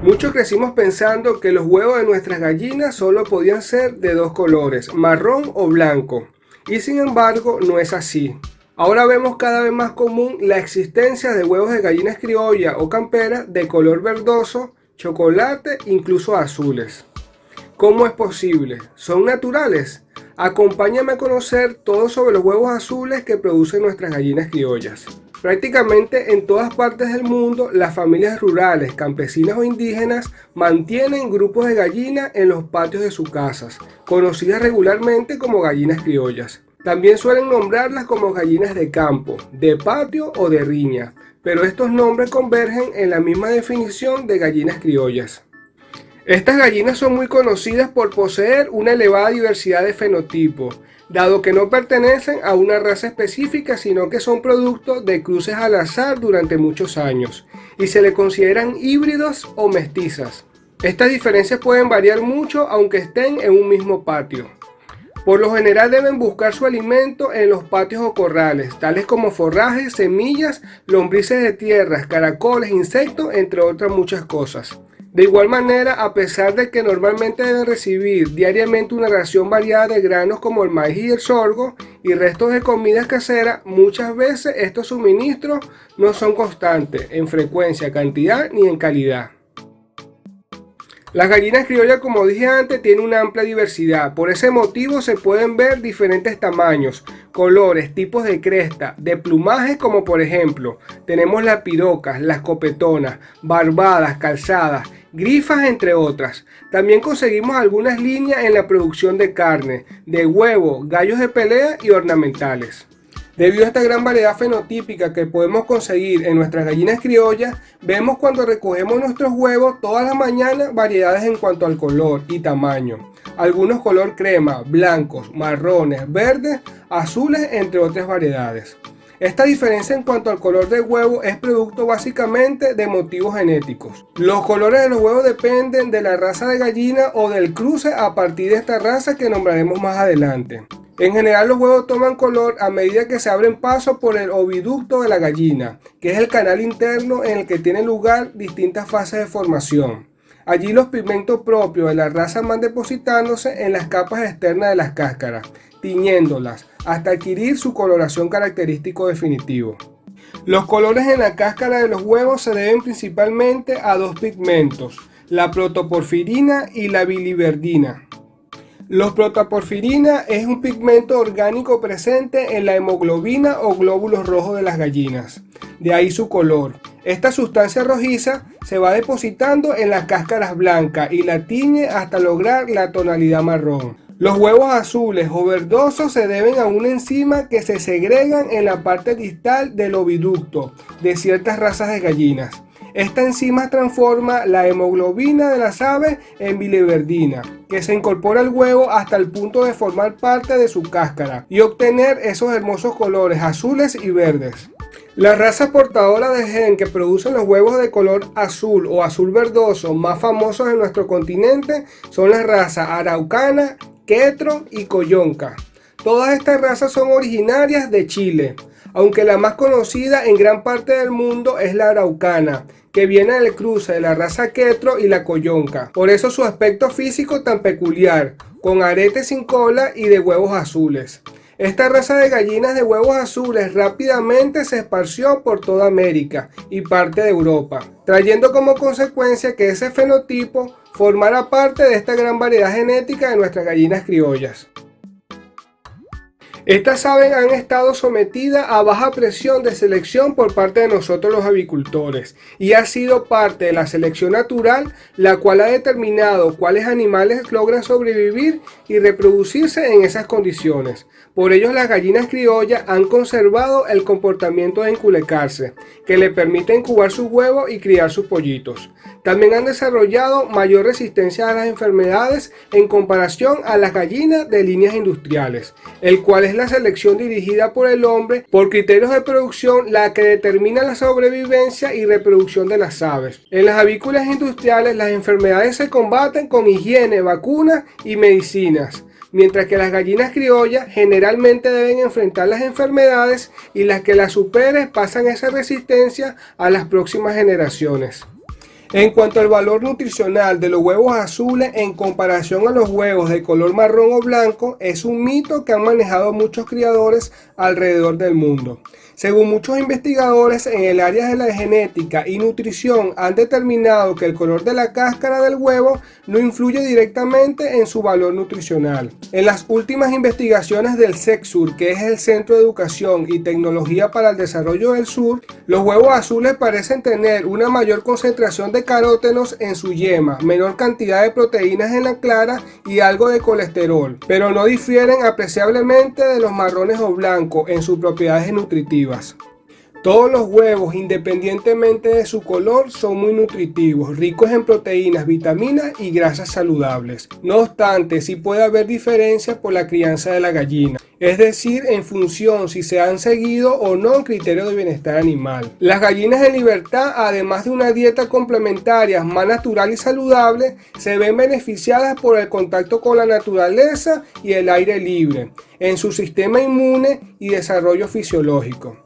Muchos crecimos pensando que los huevos de nuestras gallinas solo podían ser de dos colores, marrón o blanco, y sin embargo no es así. Ahora vemos cada vez más común la existencia de huevos de gallinas criolla o campera de color verdoso, chocolate, incluso azules. ¿Cómo es posible? ¿Son naturales? Acompáñame a conocer todo sobre los huevos azules que producen nuestras gallinas criollas. Prácticamente en todas partes del mundo, las familias rurales, campesinas o indígenas mantienen grupos de gallinas en los patios de sus casas, conocidas regularmente como gallinas criollas. También suelen nombrarlas como gallinas de campo, de patio o de riña, pero estos nombres convergen en la misma definición de gallinas criollas. Estas gallinas son muy conocidas por poseer una elevada diversidad de fenotipos, dado que no pertenecen a una raza específica, sino que son producto de cruces al azar durante muchos años, y se le consideran híbridos o mestizas. Estas diferencias pueden variar mucho aunque estén en un mismo patio. Por lo general deben buscar su alimento en los patios o corrales, tales como forrajes, semillas, lombrices de tierras, caracoles, insectos, entre otras muchas cosas. De igual manera, a pesar de que normalmente deben recibir diariamente una ración variada de granos como el maíz y el sorgo y restos de comidas caseras, muchas veces estos suministros no son constantes en frecuencia, cantidad ni en calidad. Las gallinas criollas, como dije antes, tienen una amplia diversidad. Por ese motivo se pueden ver diferentes tamaños, colores, tipos de cresta, de plumaje, como por ejemplo, tenemos las pirocas, las copetonas, barbadas, calzadas, grifas, entre otras. También conseguimos algunas líneas en la producción de carne, de huevo, gallos de pelea y ornamentales. Debido a esta gran variedad fenotípica que podemos conseguir en nuestras gallinas criollas, vemos cuando recogemos nuestros huevos todas las mañanas variedades en cuanto al color y tamaño. Algunos color crema, blancos, marrones, verdes, azules, entre otras variedades. Esta diferencia en cuanto al color del huevo es producto básicamente de motivos genéticos. Los colores de los huevos dependen de la raza de gallina o del cruce a partir de esta raza que nombraremos más adelante. En general los huevos toman color a medida que se abren paso por el oviducto de la gallina, que es el canal interno en el que tienen lugar distintas fases de formación. Allí los pigmentos propios de la raza van depositándose en las capas externas de las cáscaras, tiñéndolas hasta adquirir su coloración característico definitivo. Los colores en la cáscara de los huevos se deben principalmente a dos pigmentos, la protoporfirina y la biliverdina. La protoporfirina es un pigmento orgánico presente en la hemoglobina o glóbulos rojos de las gallinas, de ahí su color. Esta sustancia rojiza se va depositando en las cáscaras blancas y la tiñe hasta lograr la tonalidad marrón. Los huevos azules o verdosos se deben a una enzima que se segregan en la parte distal del oviducto de ciertas razas de gallinas. Esta enzima transforma la hemoglobina de las aves en biliverdina, que se incorpora al huevo hasta el punto de formar parte de su cáscara y obtener esos hermosos colores azules y verdes. Las razas portadoras de gen que producen los huevos de color azul o azul verdoso más famosos en nuestro continente son las razas araucana, quetro y coyonca. Todas estas razas son originarias de Chile, aunque la más conocida en gran parte del mundo es la araucana, que viene del cruce de la raza quetro y la coyonca. Por eso su aspecto físico tan peculiar, con aretes sin cola y de huevos azules. Esta raza de gallinas de huevos azules rápidamente se esparció por toda América y parte de Europa, trayendo como consecuencia que ese fenotipo formara parte de esta gran variedad genética de nuestras gallinas criollas. Estas aves han estado sometidas a baja presión de selección por parte de nosotros los avicultores y ha sido parte de la selección natural la cual ha determinado cuáles animales logran sobrevivir y reproducirse en esas condiciones. Por ello las gallinas criollas han conservado el comportamiento de enculecarse, que le permite incubar sus huevos y criar sus pollitos. También han desarrollado mayor resistencia a las enfermedades en comparación a las gallinas de líneas industriales, el cual es la selección dirigida por el hombre por criterios de producción la que determina la sobrevivencia y reproducción de las aves. En las avícolas industriales las enfermedades se combaten con higiene, vacunas y medicinas, mientras que las gallinas criollas generalmente deben enfrentar las enfermedades y las que las superen pasan esa resistencia a las próximas generaciones. En cuanto al valor nutricional de los huevos azules en comparación a los huevos de color marrón o blanco, es un mito que han manejado muchos criadores alrededor del mundo. Según muchos investigadores en el área de la genética y nutrición, han determinado que el color de la cáscara del huevo no influye directamente en su valor nutricional. En las últimas investigaciones del CECSUR, que es el Centro de Educación y Tecnología para el Desarrollo del Sur, los huevos azules parecen tener una mayor concentración de carótenos en su yema, menor cantidad de proteínas en la clara y algo de colesterol, pero no difieren apreciablemente de los marrones o blancos en sus propiedades nutritivas. Todos los huevos, independientemente de su color, son muy nutritivos, ricos en proteínas, vitaminas y grasas saludables. No obstante, sí puede haber diferencias por la crianza de la gallina, es decir, en función si se han seguido o no criterios de bienestar animal. Las gallinas en libertad, además de una dieta complementaria más natural y saludable, se ven beneficiadas por el contacto con la naturaleza y el aire libre, en su sistema inmune y desarrollo fisiológico.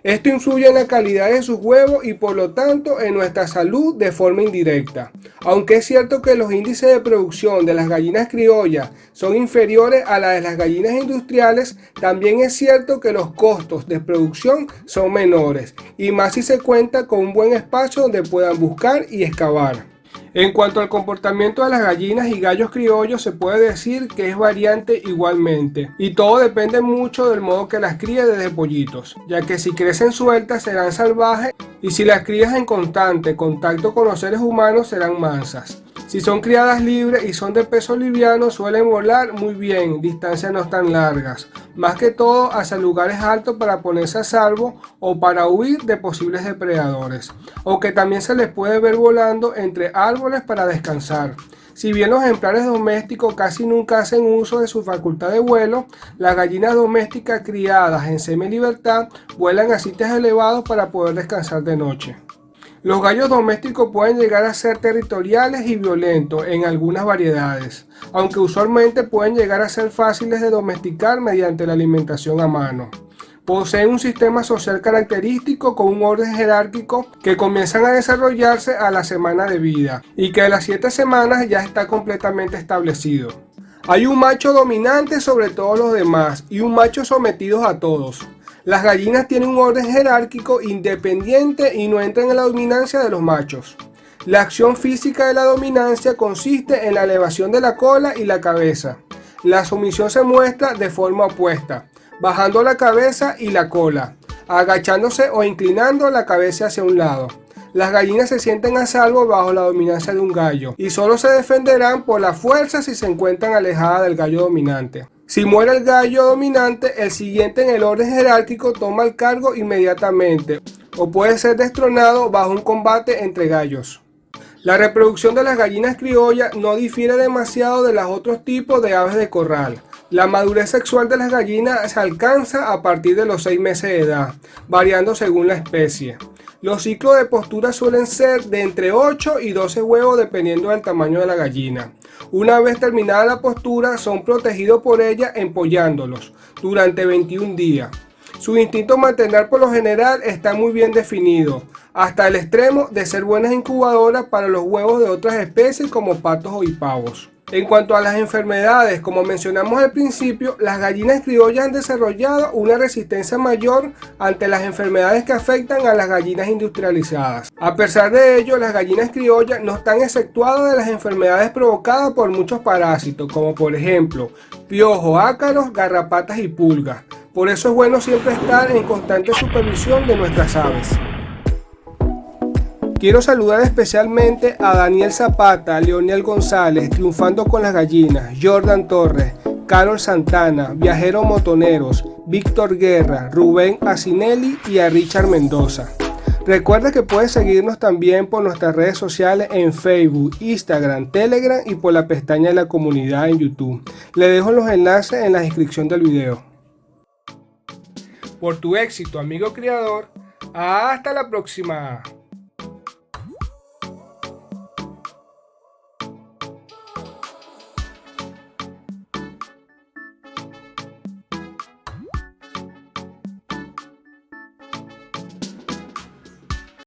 Esto influye en la calidad de sus huevos y por lo tanto en nuestra salud de forma indirecta. Aunque es cierto que los índices de producción de las gallinas criollas son inferiores a la de las gallinas industriales, también es cierto que los costos de producción son menores, y más si se cuenta con un buen espacio donde puedan buscar y excavar. En cuanto al comportamiento de las gallinas y gallos criollos, se puede decir que es variante igualmente, y todo depende mucho del modo que las críes desde pollitos, ya que si crecen sueltas serán salvajes y si las crías en constante contacto con los seres humanos serán mansas. Si son criadas libres y son de peso liviano, suelen volar muy bien, distancias no tan largas, más que todo hacia lugares altos para ponerse a salvo o para huir de posibles depredadores, o que también se les puede ver volando entre árboles para descansar. Si bien los ejemplares domésticos casi nunca hacen uso de su facultad de vuelo, las gallinas domésticas criadas en semilibertad vuelan a sitios elevados para poder descansar de noche. Los gallos domésticos pueden llegar a ser territoriales y violentos en algunas variedades, aunque usualmente pueden llegar a ser fáciles de domesticar mediante la alimentación a mano. Poseen un sistema social característico con un orden jerárquico que comienzan a desarrollarse a la semana de vida y que a las 7 semanas ya está completamente establecido. Hay un macho dominante sobre todos los demás y un macho sometido a todos. Las gallinas tienen un orden jerárquico independiente y no entran en la dominancia de los machos. La acción física de la dominancia consiste en la elevación de la cola y la cabeza. La sumisión se muestra de forma opuesta, bajando la cabeza y la cola, agachándose o inclinando la cabeza hacia un lado. Las gallinas se sienten a salvo bajo la dominancia de un gallo y solo se defenderán por la fuerza si se encuentran alejadas del gallo dominante. Si muere el gallo dominante, el siguiente en el orden jerárquico toma el cargo inmediatamente o puede ser destronado bajo un combate entre gallos. La reproducción de las gallinas criollas no difiere demasiado de los otros tipos de aves de corral. La madurez sexual de las gallinas se alcanza a partir de los 6 meses de edad, variando según la especie. Los ciclos de postura suelen ser de entre 8 y 12 huevos dependiendo del tamaño de la gallina. Una vez terminada la postura, son protegidos por ella empollándolos durante 21 días. Su instinto maternal por lo general está muy bien definido, hasta el extremo de ser buenas incubadoras para los huevos de otras especies como patos y pavos. En cuanto a las enfermedades, como mencionamos al principio, las gallinas criollas han desarrollado una resistencia mayor ante las enfermedades que afectan a las gallinas industrializadas. A pesar de ello, las gallinas criollas no están exceptuadas de las enfermedades provocadas por muchos parásitos, como por ejemplo, piojos, ácaros, garrapatas y pulgas. Por eso es bueno siempre estar en constante supervisión de nuestras aves. Quiero saludar especialmente a Daniel Zapata, Leonel González, Triunfando con las Gallinas, Jordan Torres, Carol Santana, Viajeros Motoneros, Víctor Guerra, Rubén Acinelli y a Richard Mendoza. Recuerda que puedes seguirnos también por nuestras redes sociales en Facebook, Instagram, Telegram y por la pestaña de la comunidad en YouTube. Le dejo los enlaces en la descripción del video. Por tu éxito, amigo criador, hasta la próxima.